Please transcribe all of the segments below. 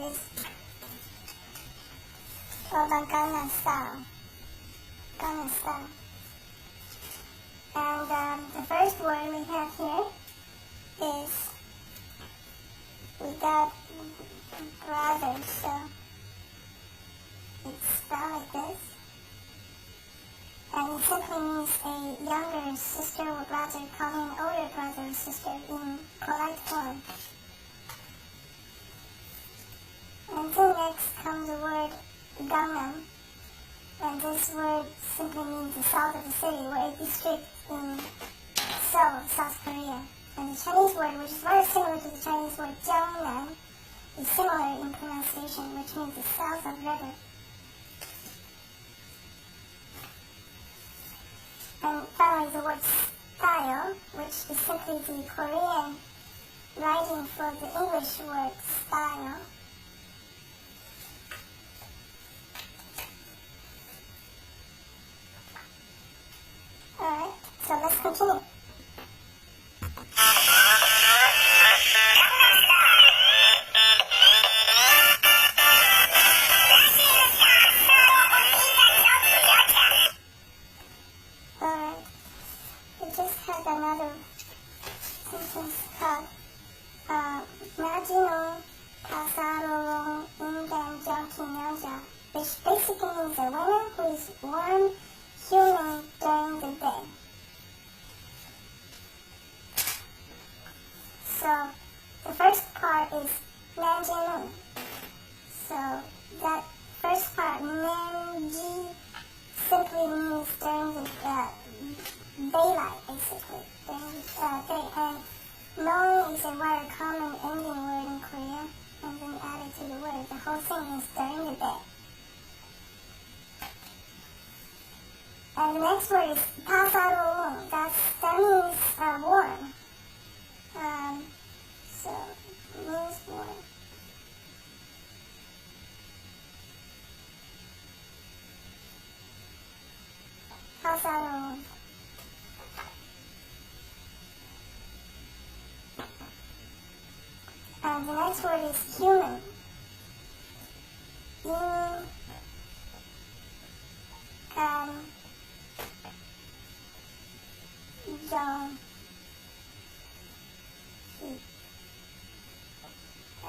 is all about Gangnam Style. Gangnam Style. And the first word we have here is, we got brother, so it's spelled like this. And it simply means a younger sister or brother calling an older brother or sister in polite form. And then next comes the word Gangnam. And this word simply means the south of the city, or a district in Seoul, South Korea. And the Chinese word, which is very similar to the Chinese word Jiangnan, is similar in pronunciation, which means the south of river. And finally, the word style, which is simply the Korean writing for the English word style. Alright, so let's continue. Alright, we just had another sentence called 마지노 가사로운 인간적인 여자, which basically means a woman who is warm, human during the day. So the first part is nanjinu. So that first part, nanji, simply means during the daylight, basically. During the day. And no is a very common ending word in Korea, and then added to the word. The whole thing is during the day. And the next word is 따사로운. That means warm. So it means warm. 따사로운. And the next word is human.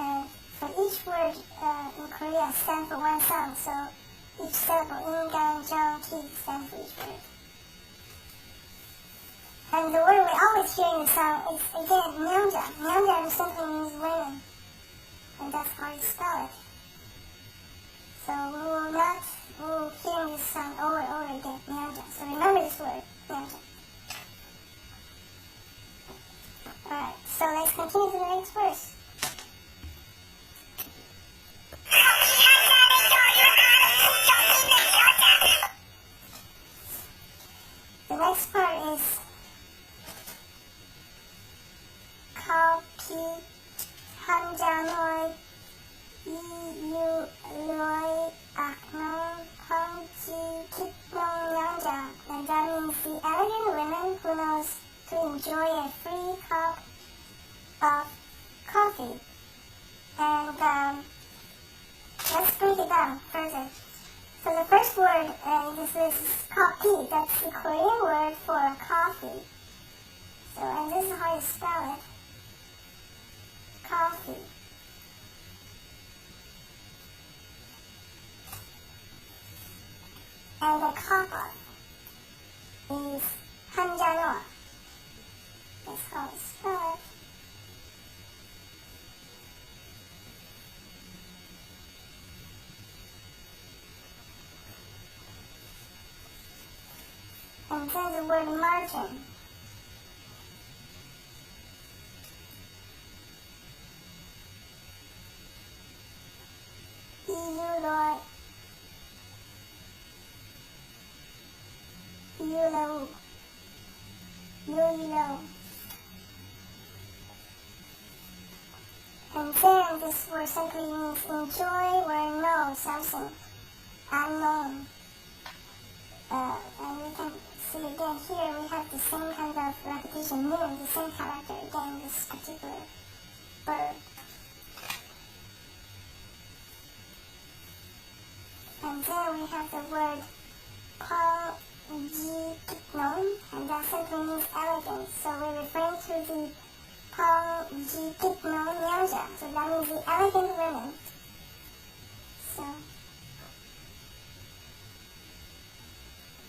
And for each word in Korea stands for one sound, so each syllable, 인간정기, stands for each word. And the word we always hear in the sound is, again, nyanja. Nyanja simply means women. And that's how you spell it. So we will hear this sound over and over again, nyanja. So remember this word, nyanja. Alright, so let's continue to the next verse. The next part is 커피 한 잔을 이유로의 악몽 펑치 기쁨 여자. And that means the elegant woman who knows to enjoy a free cup of coffee. And let's break it down further. So the first word in this list is 커피. That's the Korean word for coffee. So, and this is how you spell it. Coffee. And the cup is 한 잔을. That's how you spell it. And then the word margin. 유로. And then this word simply means enjoy or know something unknown. And we can see again here we have the same kind of repetition, the same character again in this particular verb. And then we have the word Pong-ji-kitnon, and that simply means elegant. So we're referring to the Pong-ji-kitnon nyanja. So that means the elegant women. So,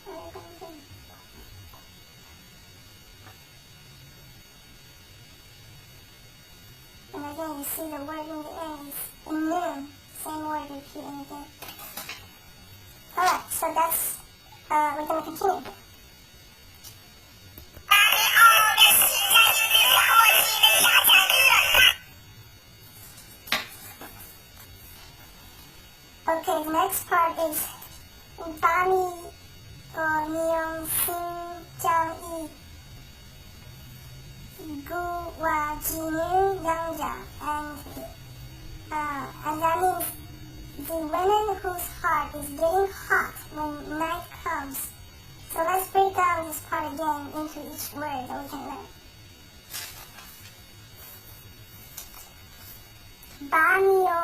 what are we going to do? And again, you see the word in the end is new. Same word repeating again. Alright, so that's, we're going to continue. Okay, the next part is Bami Nyong Sing Jang Yi Gu Wa Ji Nu Yang Ja, and that means the women whose heart is getting hot when night comes. So let's break down this part again into each word that we can learn. Bamyo,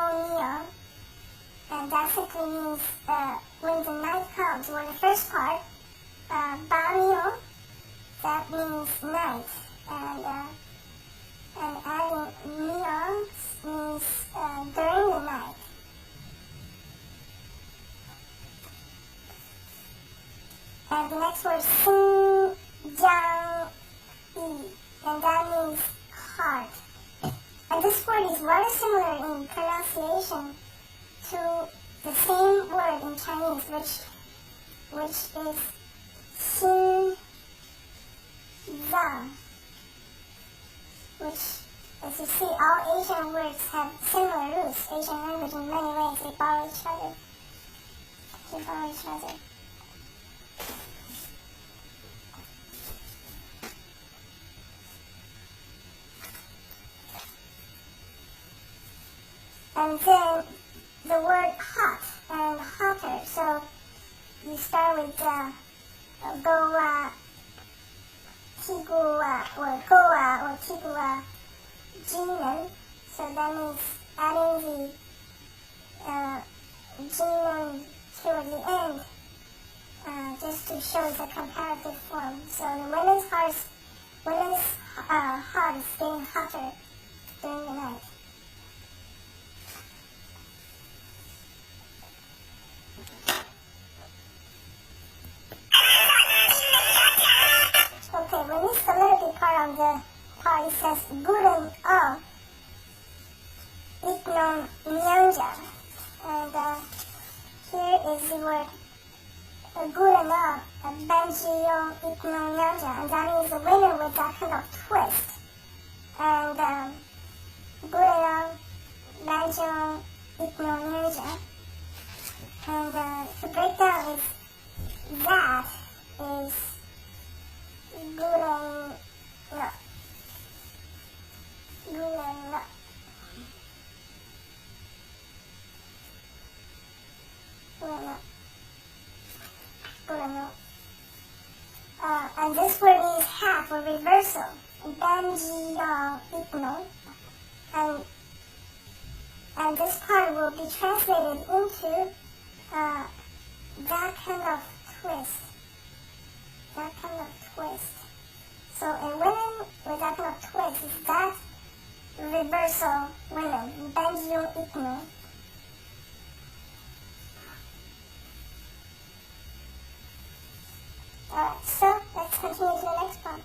and that simply means when the night comes. Well, the first part, Bamyo, that means night, and adding Myo means during the night. And the next word, Sing Jang Yi, and that means heart. And this word is very similar in pronunciation to the same word in Chinese, which is Xin Zang, which, as you see, all Asian words have similar roots. Asian language in many ways, they borrow each other. And then the word hot and hotter. So you start with goa, tigua, or goa, or tigua, jinan. So that means adding the jinan toward the end, just to show the comparative form. So the women's heart is getting hotter during the night. Okay, we missed a little bit part on the part. It says Gurun O Iknon Nyanja. And here is the word Gurun O Benjiyo Iknon Nyanja. And that means the women with that kind of twist. And Gurun O Benjiyo Iknon Nyanja. And the breakdown is that is Gurun No. Gurun No. Gurun No. And this word means half or reversal. Benji Ikno. And this part will be translated into that kind of twist. That kind of twist. So a women with that kind of twist is that reversal women. Benji Ikno. Alright, so let's continue to the next part.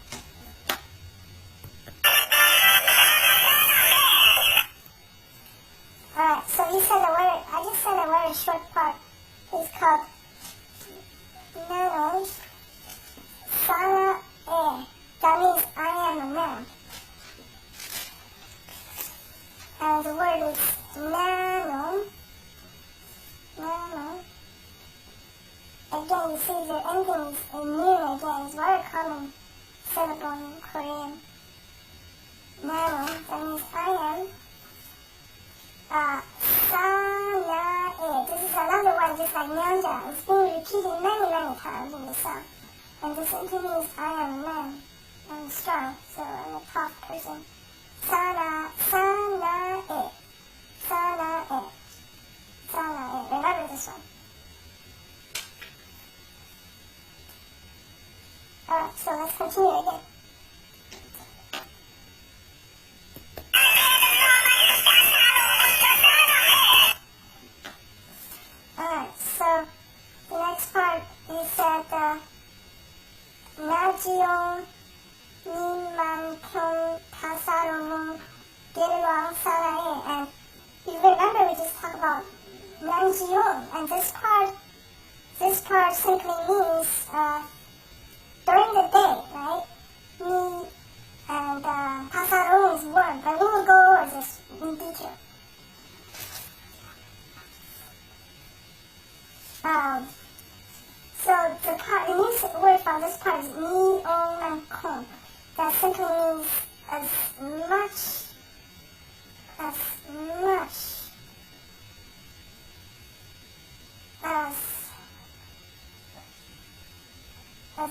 Alright, so you said the word, I just said a very short part. It's called Nano Sana E. That means I am a man. And the word is nano. Nano. Again, you see the ending is a noon again. It's very common syllable in Korean. Nano, that means I am. Sana-e. This is another one just like nyanja. It's being repeated many, many times in the song. And this simply means I am a man. I'm strong, so I'm a tough person. Sana-e. Sana-e. Sana-e. Remember this one. let's continue again. Alright, so the next part is that 나지용 님만큼 다사로운 길왕 사나이. And you remember we just talked about Nanjiong, and this part simply means during the day, right? Ni and 다사로운 is warm, but we will go over this in detail. So the new word for this part is 니오만큼. That simply means as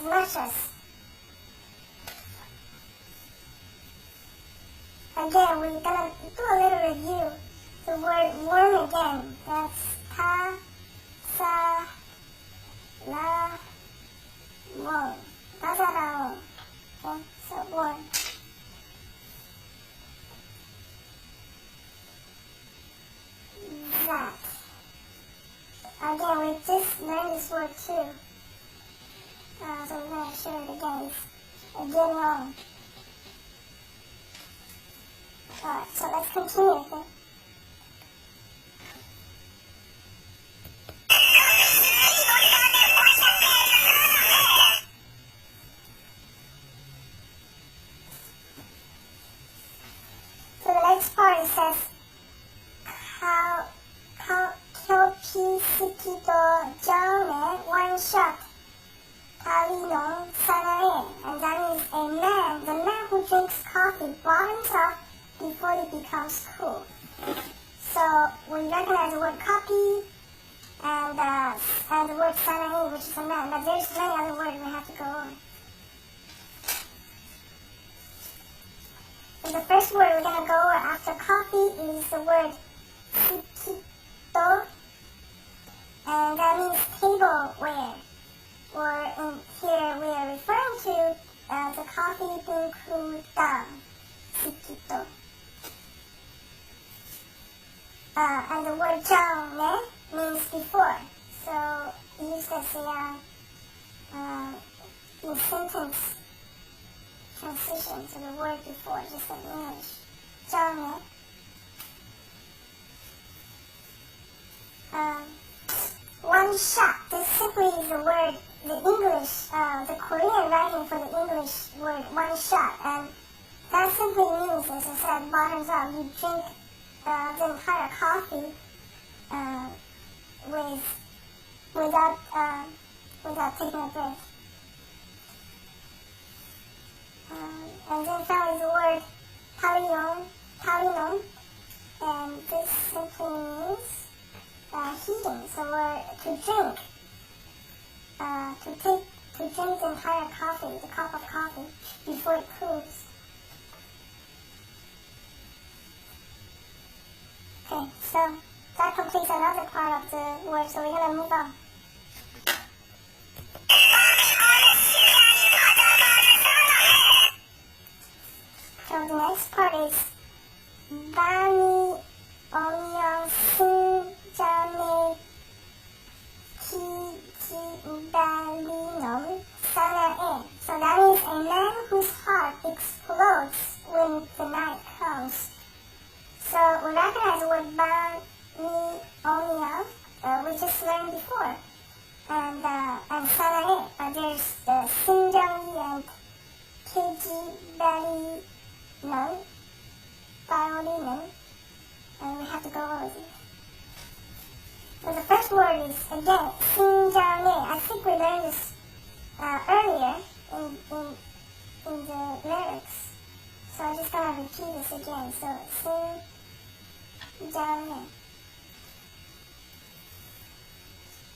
much as again, we're gonna do a little review. The word warm again. That's ta sa la won. 다사라운. Okay, so warm. That. Again, we just learned this word too. So we're going to show it again. It's again wrong. Alright, so let's continue. Okay? So the next part says, 켜피스키도 전에 one shot. Talino Sanae, and that means the man who drinks coffee bottoms up before it becomes cool. So we recognize the word copy and the word Sanae, which is a man, but there's many other words we have to go over. So the first word we're going to go over after coffee is the word sikito, and that means tableware. Or in here we are referring to the coffee being cooled down, sikito. And the word 전에 means before. So used as in sentence transition to the word before, just like English. 전에. One shot. This simply is the word, the English, the Korean writing for the English word one shot. And that simply means, as I said, bottoms up. You drink the entire coffee without taking a break. And then finally the word talinon, and this simply means heating, so to drink, to drink the entire coffee, the cup of coffee, before it cools. Okay, so that completes another part of the word, so we're going to move on. So the next part is Bani Onion Sinjane Kijibalinom Sanae. So that means a man whose heart explodes when the night comes. So we recognize the word Bani Onion, we just learned before. And Sanae, there's the Sinjani and Kijibalinom. Violin, and we have to go over this. So the first word is, again, sinjane. I think we learned this earlier in the lyrics. So I'm just going to repeat this again. So, sinjane.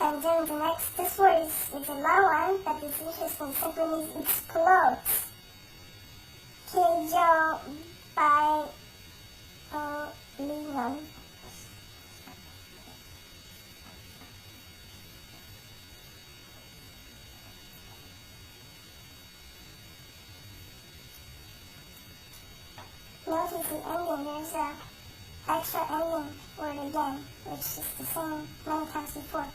And then the next, this word is a long one, but it's interesting. Simply means explodes. Kejo by Linon. the ending, there's a extra ending word again, which is the same many times before.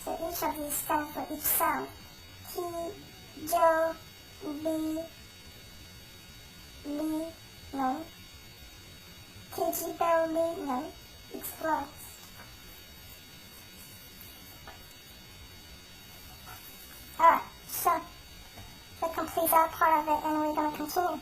So each of these stand for each sound. Ki, jo, bi, li, no. Kiji, bell, li, no. Explodes. Alright, so that completes our part of it, and we're going to continue.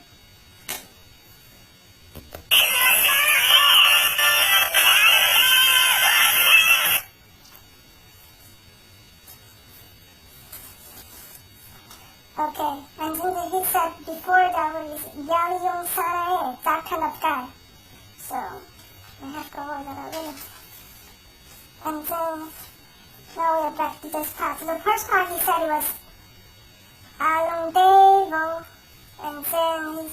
Okay, and then he said before that was Yaliong Sanae, that kind of guy. So, I have to avoid that already. And then, now we're back to this part. So the first part he said was Along Devo, and then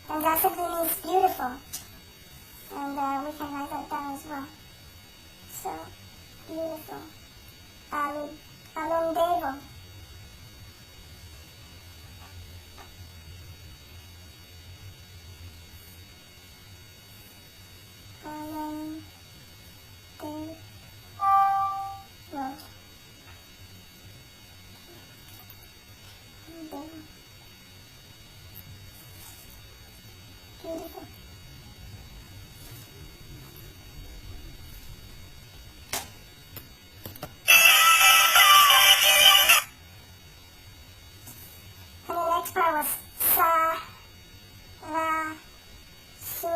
and that simply means beautiful. And we can write that down as well. So, beautiful. Along Devo. Beautiful. And the next part was sa, la, su,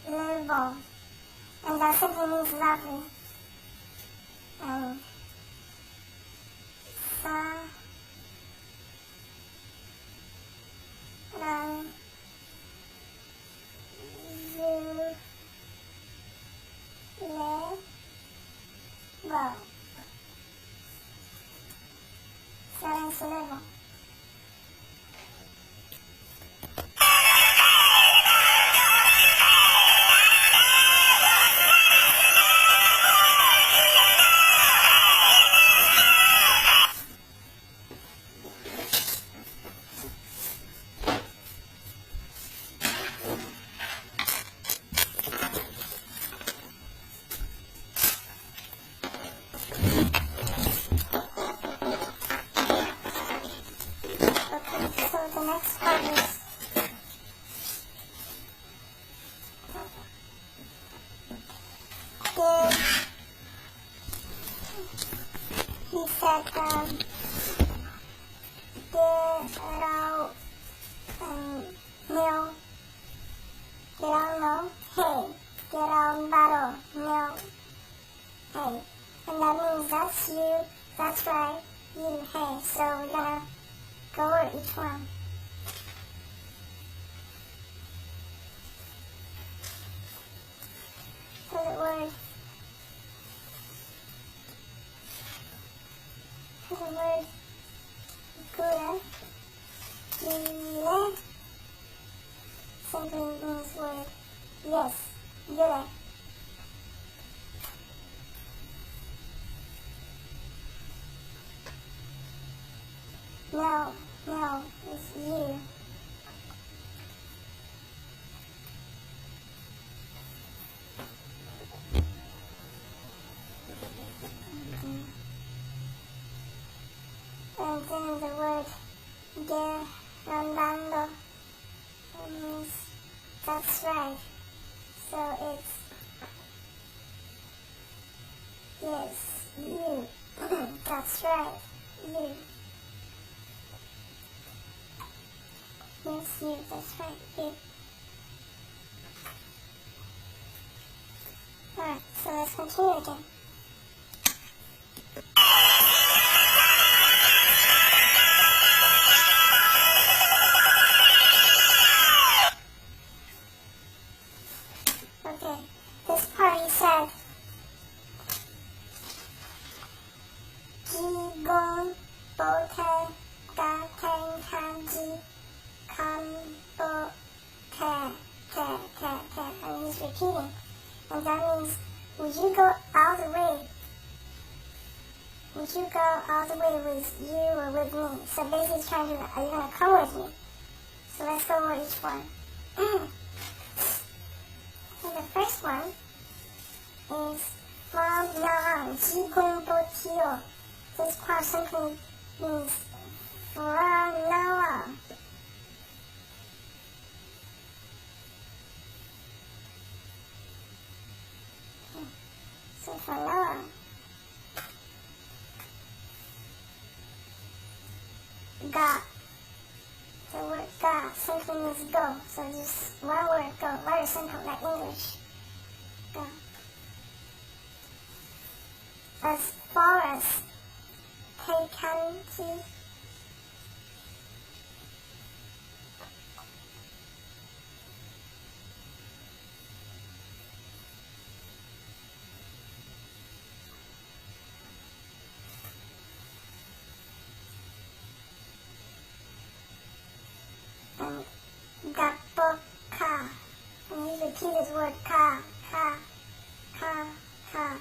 levo. And that simply means lovely. And sa, la, zu, le, vo. Sa, su, levo. The next part is he said rao nil gerao no hey gerao baro nil hey, and that means that's you, that's right, you, hey. So we're gonna go over each one. So the word Gura, Gile, simply means word yes, Gure. No, it's you. And then the word gerandando means that's right. So it's yes, you. That's right, you. Yes, you, that's right, you. Alright, so let's continue again. Okay, this part he said, Jigon bote ga ten kanji kambo te, and he's repeating, and that means, would you go all the way? Would you go all the way with you or with me? So basically he's trying to, are you going to come with me? So let's go over each one. first one is from now on, 지금부터. This part simply means from now on. So from now on. Ga. The word ga simply means go. So just one word, go. Very simple, like English. Go. As far as 대kan지. And gapoka. And you repeat this word ka, ka, ka, ka.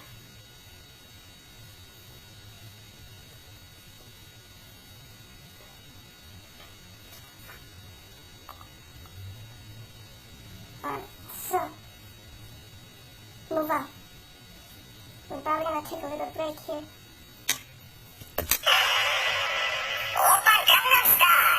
Alright, so move on. We're probably gonna take a little break here. Gangnam Style.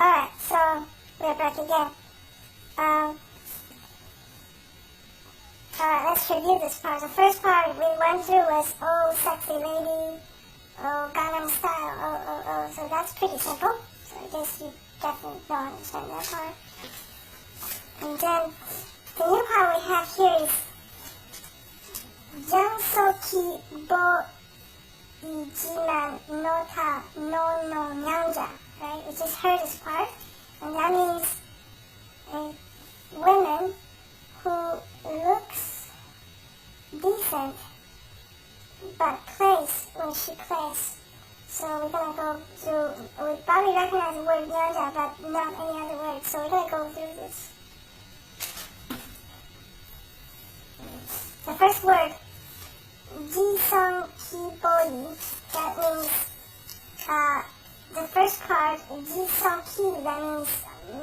Alright, so we're back again. Let's review this part. The first part we went through was oh sexy lady, oh Gangnam Style, oh. So that's pretty simple. So I guess you definitely don't understand that part. And then the new part we have here is 정석이 보이지만 너다 너너 남자. Right? We just heard this part, and that means a woman who looks decent but plays when she plays. So we're gonna go through. We probably recognize the word 남자, but not any other word. So we're gonna go through this. The first word, 지성기보이. That means the first part, 지성기, that means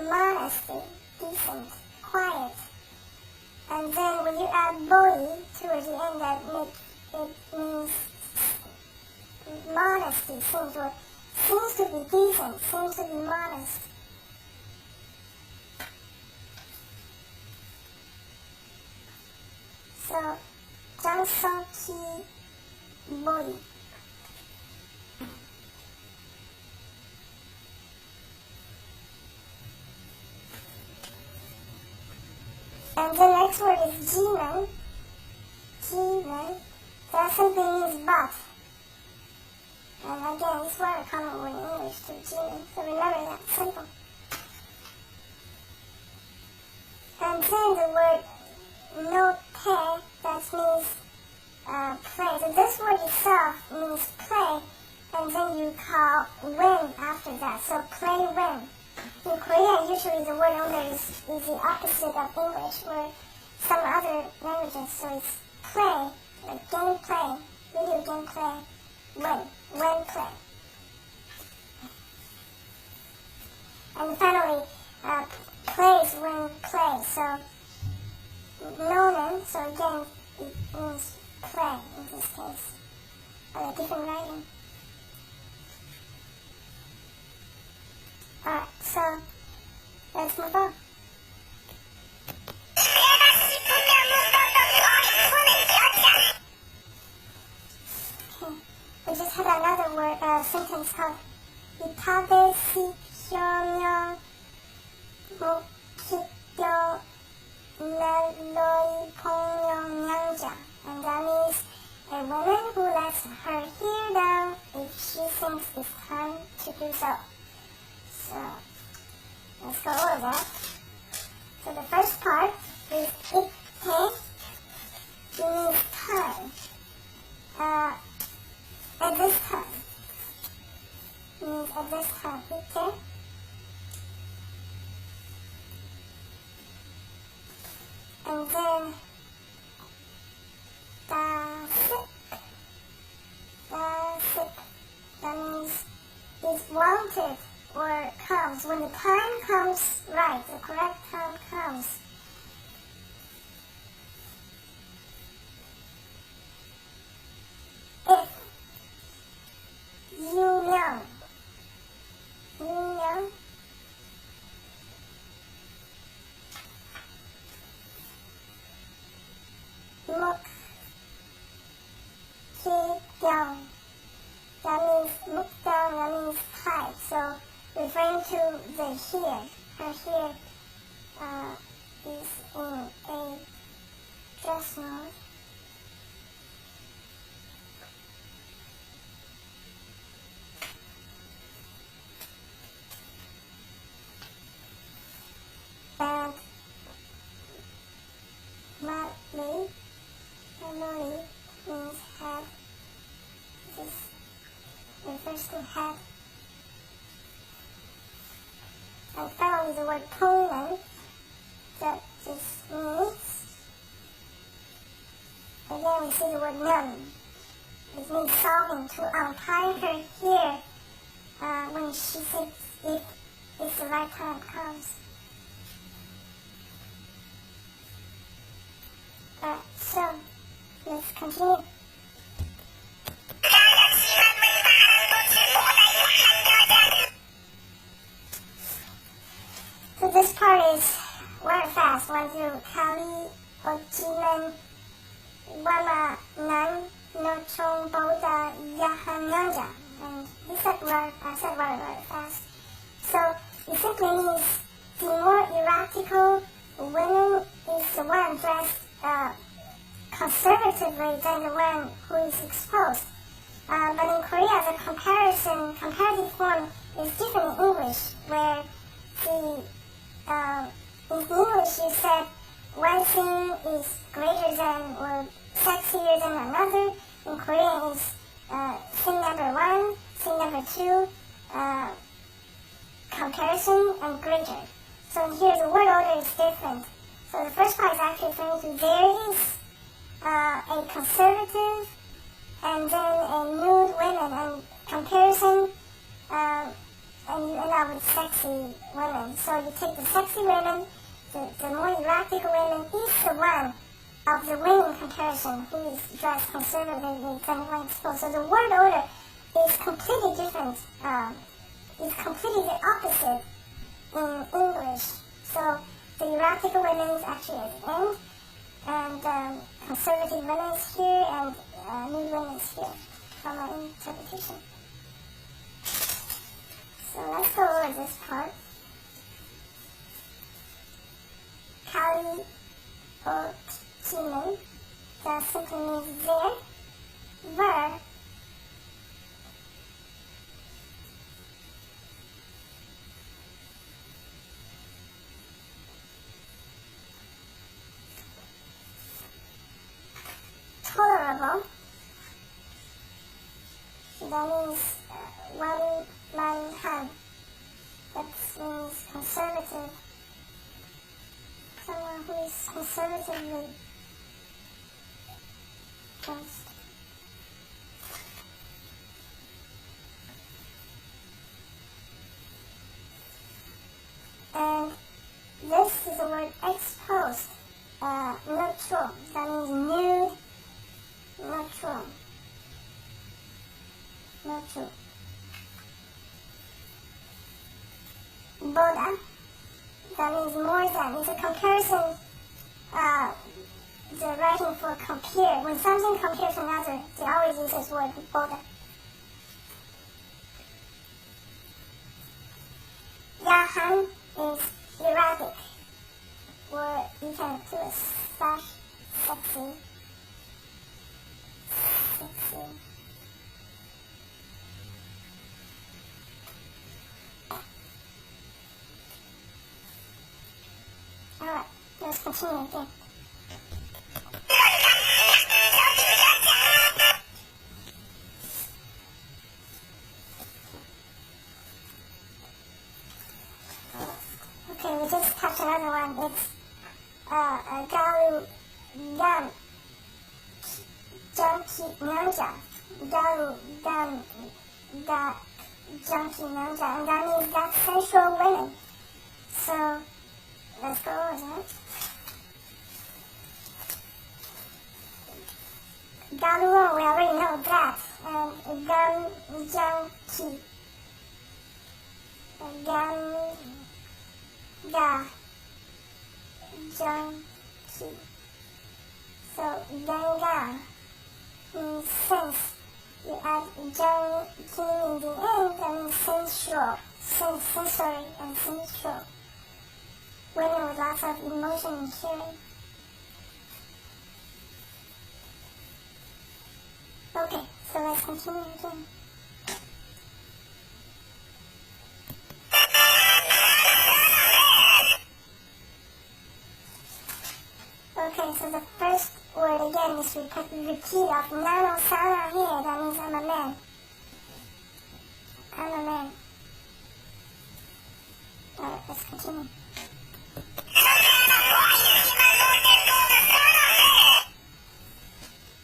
modesty, decent, quiet. And then when you add boy towards the end, it means modesty, seems to be decent, seems to be modest. So, 정석이 보이. And the next word is ji는. Ji는. That simply means but. And again, it's very common word in English too, ji는. So remember that, simple. And then the word note, that means play. So this word itself means play, and then you call win after that. So play win. In Korean, usually the word order is the opposite of English or some other languages. So it's play, like game play, video game play, win play. And finally, plays win play. So no는, so again, it means play in this case, a different writing. Alright, so let's move on. Okay. We just had another word, sentence called 이타데시켜면 목기뼈 멜로이 공룡양자. And that means a woman who lets her hair down if she thinks it's time to do so. So, let's go over that. Ite means time. At this time means at this time. Ite. And then dasik. Dasik. That means is wanted or comes. When the time comes right, the correct time comes. If you know, look, keep down. That means look down, that means hide. So referring to the here, her here is in a dress mode. And Mali means head. This refers to head. And finally the word Poland, that just means, again we see the word none. It means solving, to untie her hair when she thinks if the right time comes. So, let's continue. So this part is very fast. One through Kali, Ojimen, Wama, Nan, Nochong, Boda, Yahan, Nanja. And he said I said very fast. So it simply means the more erratical woman is the one dressed conservatively than the one who is exposed. But in Korea, the comparative form is different in English, where in English you said one thing is greater than or sexier than another. In Korean is thing number one, thing number two, comparison, and greater. So here the word order is different. So the first part is actually referring to there is a conservative and then a nude women, and comparison, and you end up with sexy women. So you take the sexy women, the more erratic women, each the one of the women comparison who is dressed conservatively than the one exposed. So the word order is completely different, it's completely the opposite in English. So the erratic women is actually at the end, and conservative women is here, and nude women is here, from my interpretation. So let's go over this part. Kali or Jimin, that simply means there, where, tolerable. That means Wali-man-han. That means conservative. Someone who is conservatively dressed. And this is the word exposed. Neutral. That means nude. Neutral. Neutral. Boda. That means more than. It's a comparison. The writing for compare. When something compares to another, they always use this word boda. Yahan is erratic. Or you can put a slash sexy. Sexy. Alright, let's continue again. galu gam junkie nyanja. Galu gam ga junkie nyanja. And that means that's sensual women. So let's go over that. Galuon, we already know that. And gam junkie. Gam ga junkie. So ganga means sense. You add junkie in the end, that means sensual, sensory and sensual. Women with lots of emotion and feeling. Okay, so let's continue again. Okay, so the first word again is repeat of nano sana here. That means I'm a man. I'm a man. Alright, let's continue.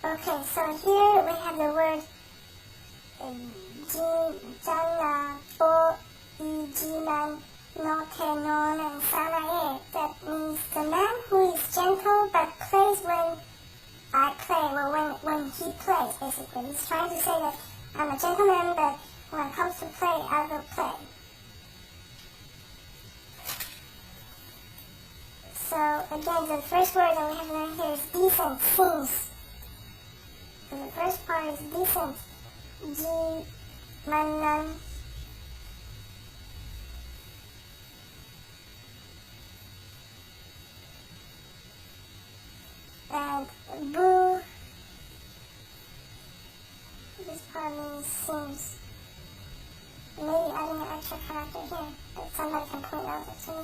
Okay, so here we have the word jana, bo, ijiman, no tenon, and sanae. That means the man who is gentle but plays when I play, well, when he plays, basically. He's trying to say that I'm a gentleman, but when it comes to play, I will play. So, again, the first word that we have learned here is decent, seems. So the first part is decent. Ji, manan. And boo. This part means seems. Maybe adding an extra character here, but somebody can point out it to me.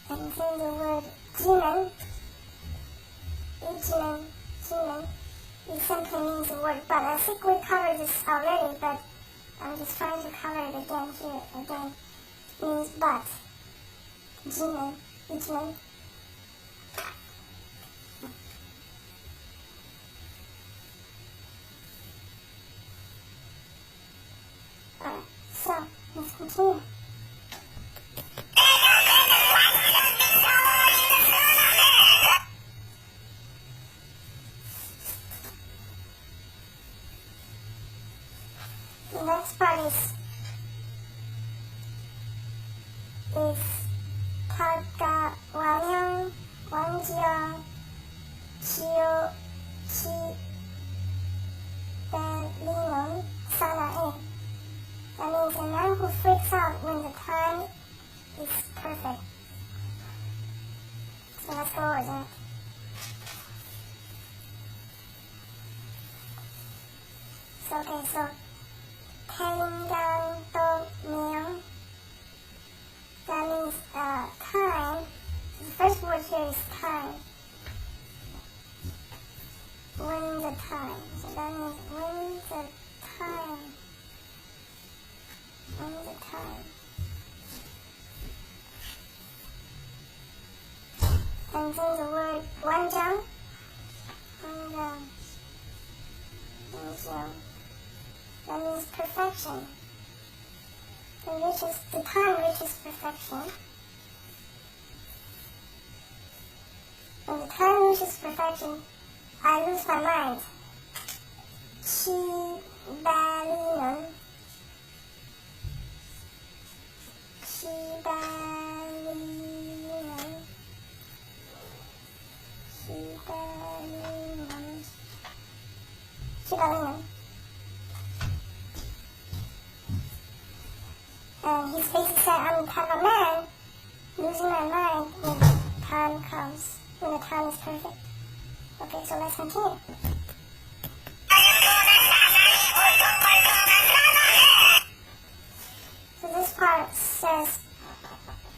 And then the word jiman, ijiman, jiman, it simply means a word but. I think we covered this already, but I'm just trying to cover it again here. Again, means but. Jiman, ijiman. Alright, so let's continue. The next part is 타가와냥 왕지영 지오 치벨리는 사나에. That means a man who freaks out when the time is perfect. So let's go over that. So okay, so 태인강도명. That means time. The first word here is time. When the time. So that means when the time. When the time. And then the word wanjang. Wanjang. That means perfection. The time reaches perfection. When the time reaches perfection, I lose my mind. 치발리는 And he's basically saying, I'm kind of a man, losing my mind when the time comes, when the time is perfect. Okay, so let's continue. So this part says,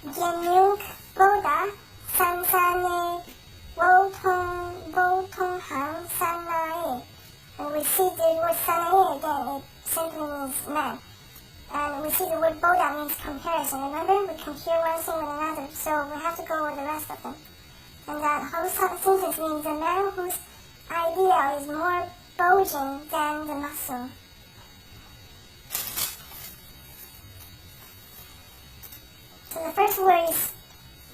γεν육보다 산산의 보통한 사나이. And we see the word 사나이 again, it simply means man. And we see the word boda means comparison. Remember, we compare one thing with another, so we have to go over the rest of them. And that whole sentence means a man whose idea is more bulging than the muscle. So the first word is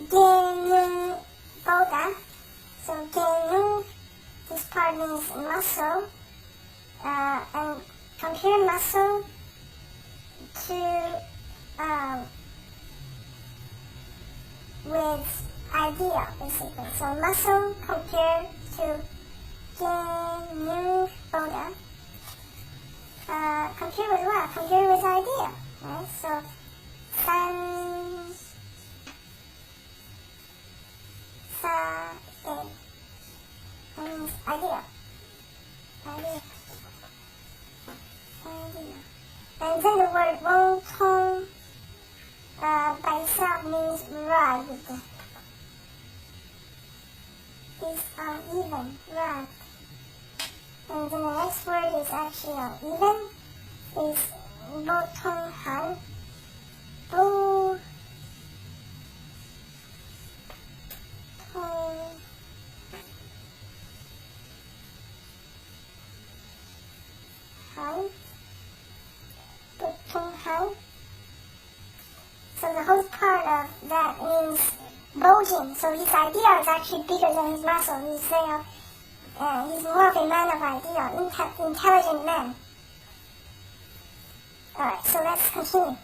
Gangnam Boda. So Gangnam, this part means muscle, and compare muscle to with idea, basically. So muscle compared to Gangnam Boda. Compare with what? Compare with idea, right? So San Sa A means idea. Idea. And then the word wong tong by itself means rugged. Is uneven, rugged. And then the next word is actually uneven. Is bo tong han. Bo tong han. So the whole part of that means bulging. So his idea is actually bigger than his muscle. He's more of a man of idea, intelligent man. Alright, so let's continue.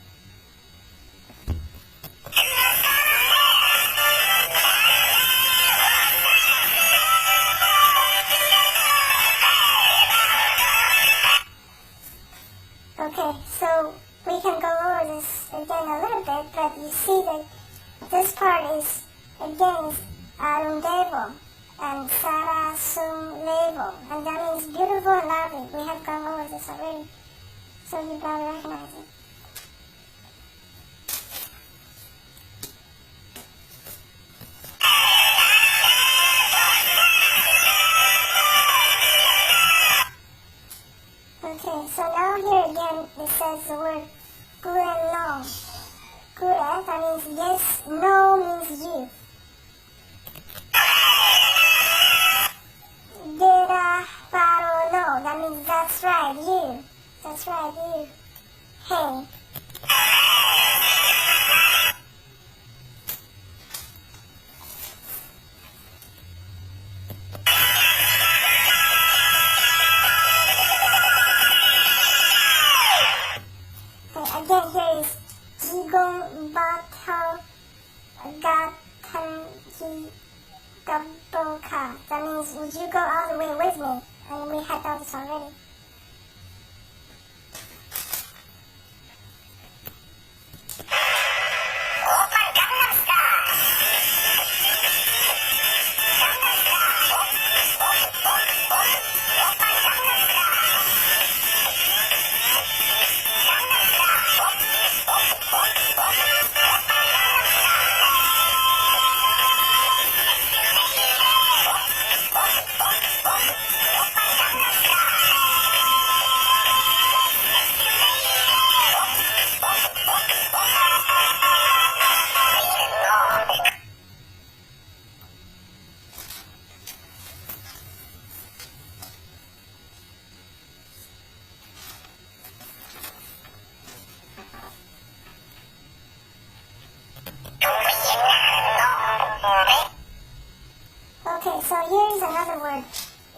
Okay, so we can go over this again a little bit, but you see that this part is, again, is arundevo and sarasunglevo, and that means beautiful and lovely. We have gone over this already, so you probably recognize it. Okay, so now here again it says the word good and no. Good, that means yes, no means you. Dera paro no, that means that's right, you. That's right, you. Hey. Again, here is Jigong Bato Gatanji Gaboka. That means, would you go all the way with me? And we had done this already. Gangnam Style. Okay, so here's another word,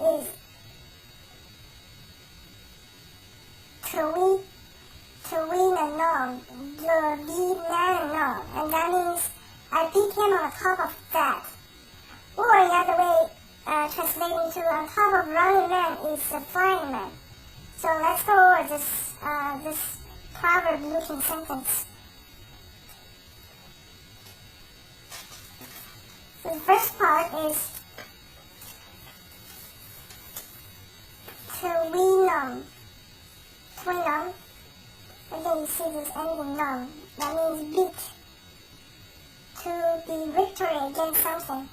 is Tuwinanom, Lodinanom, and that means I beat him on top of that. Or the other way, translating to on top of running man is a flying man. So let's go over this proverb-looking sentence. So the first part is Twinum. Again, you see this ending nom. That means beat. To be victory against something.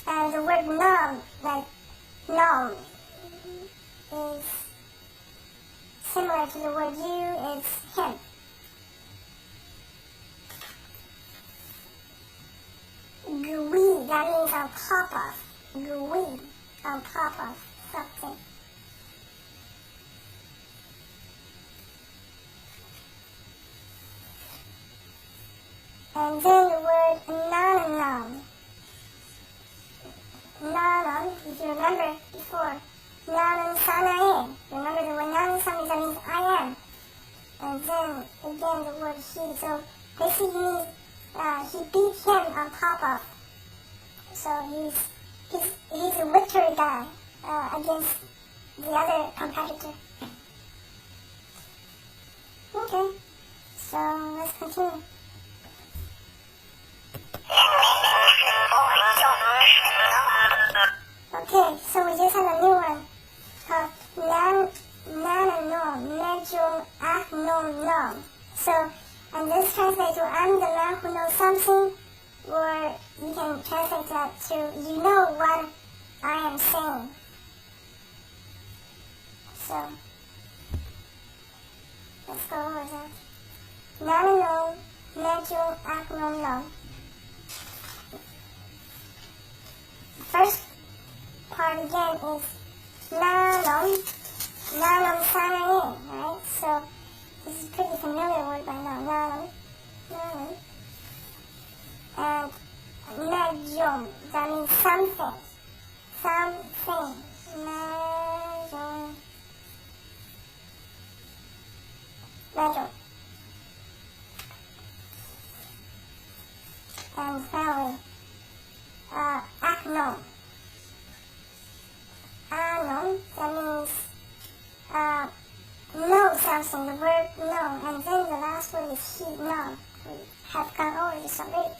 And the word nom, like nom, is similar to the word you, it's him. Gui, that means on top of. Gui, on top of something. And then the word nanan. Nanan, if you remember before, nanan sanae. Remember the word nanan sanae, that means I am. And then again the word he. So basically means he beat him on top of. So he's a victory guy against the other competitor. Okay, so let's continue. Okay, so we just have a new one called Nananom, Nejum Ahnom Nom. So, and this translates to I'm the man who knows something, or you can translate that to you know what I am saying. So, let's go over that. Nananom, Nejum Ahnom Nom. First part again is nanom sanae, right? So this is a pretty familiar word by now, nanom. And nejom, that means something. Nejom. And finally, aknom. Anom, that means know something, the word know. And then the last word is he, know. We have gone over this already.